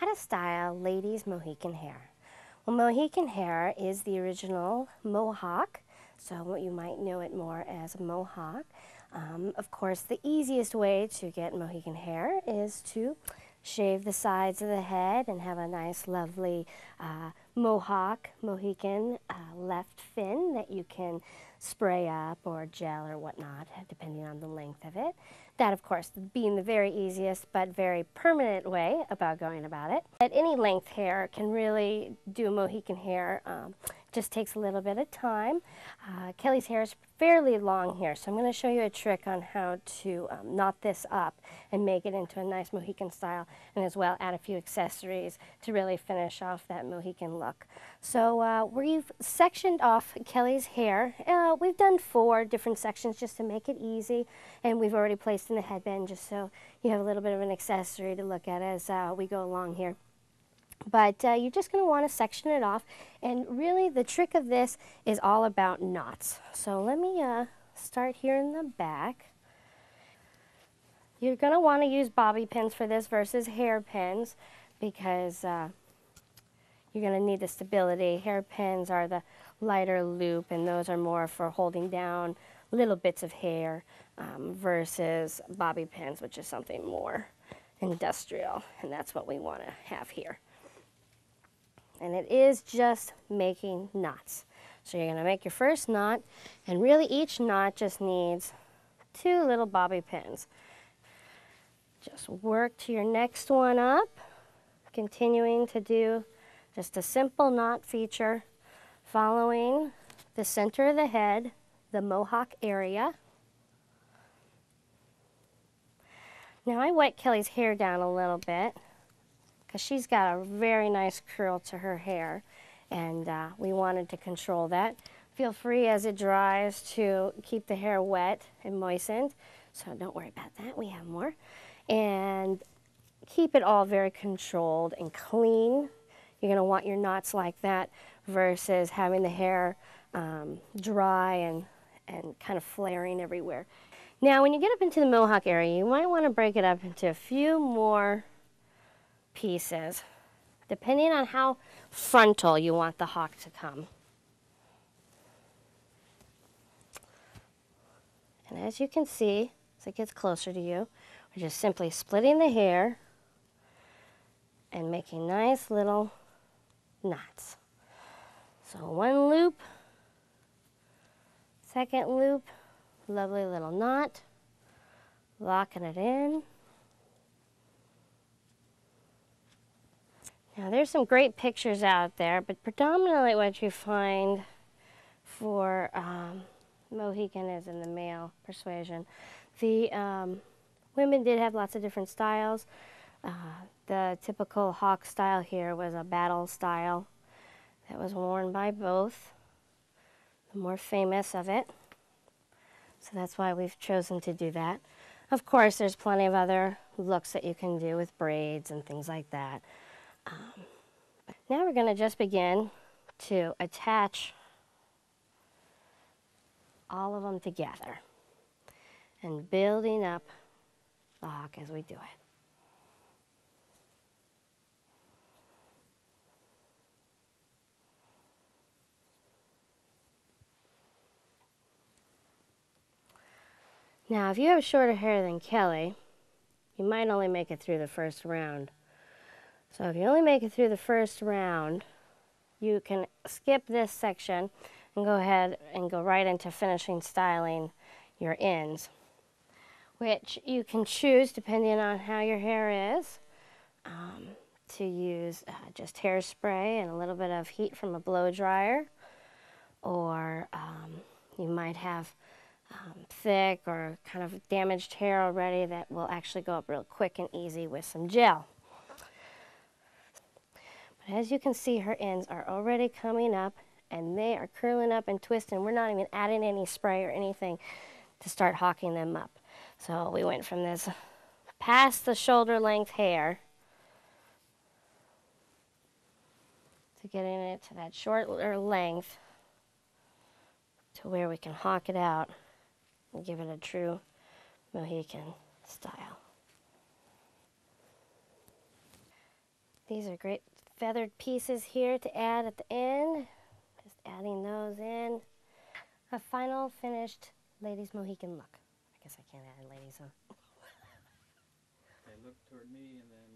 How to style ladies' Mohican hair. Well, Mohican hair is the original Mohawk, so you might know it more as a Mohawk. Of course, the easiest way to get Mohican hair is to shave the sides of the head and have a nice, lovely Mohican left fin that you can spray up or gel or whatnot, depending on the length of it. That, of course, being the very easiest but very permanent way about going about it. At any length hair can really do Mohican hair. Just takes a little bit of time. Kelly's hair is fairly long here, so I'm going to show you a trick on how to knot this up and make it into a nice Mohican style, and as well add a few accessories to really finish off that Mohican look. So we've sectioned off Kelly's hair. We've done 4 different sections just to make it easy, and we've already placed in the headband just so you have a little bit of an accessory to look at as we go along here. But you're just going to want to section it off, and really the trick of this is all about knots. So let me start here in the back. You're going to want to use bobby pins for this versus hairpins because you're going to need the stability. Hairpins are the lighter loop, and those are more for holding down little bits of hair versus bobby pins, which is something more industrial, and that's what we want to have here. And it is just making knots. So you're going to make your first knot, and really each knot just needs 2 little bobby pins. Just work to your next one up, continuing to do just a simple knot feature, following the center of the head, the Mohawk area. Now I wet Kelly's hair down a little bit, because she's got a very nice curl to her hair, and we wanted to control that. Feel free as it dries to keep the hair wet and moistened, so don't worry about that, we have more. And keep it all very controlled and clean. You're going to want your knots like that versus having the hair dry and kind of flaring everywhere. Now when you get up into the Mohawk area, you might want to break it up into a few more pieces, depending on how frontal you want the hawk to come. And as you can see, as it gets closer to you, we're just simply splitting the hair and making nice little knots. So 1 loop, 2nd loop, lovely little knot, locking it in. Now there's some great pictures out there, but predominantly what you find for Mohican is in the male persuasion. The women did have lots of different styles. The typical hawk style here was a battle style that was worn by both, the more famous of it. So that's why we've chosen to do that. Of course, there's plenty of other looks that you can do with braids and things like that. Now we're going to just begin to attach all of them together and building up the hawk as we do it. Now if you have shorter hair than Kelly, you might only make it through the first round. So if you only make it through the first round, you can skip this section and go ahead and go right into finishing styling your ends, which you can choose depending on how your hair is, to use just hairspray and a little bit of heat from a blow dryer, or you might have thick or kind of damaged hair already that will actually go up real quick and easy with some gel. But as you can see, her ends are already coming up and they are curling up and twisting. We're not even adding any spray or anything to start hawking them up. So we went from this past the shoulder length hair to getting it to that shorter length to where we can hawk it out and give it a true Mohican style. These are great feathered pieces here to add at the end. Just adding those in. A final finished ladies Mohican look. I guess I can't add ladies, huh? Okay, look toward me and then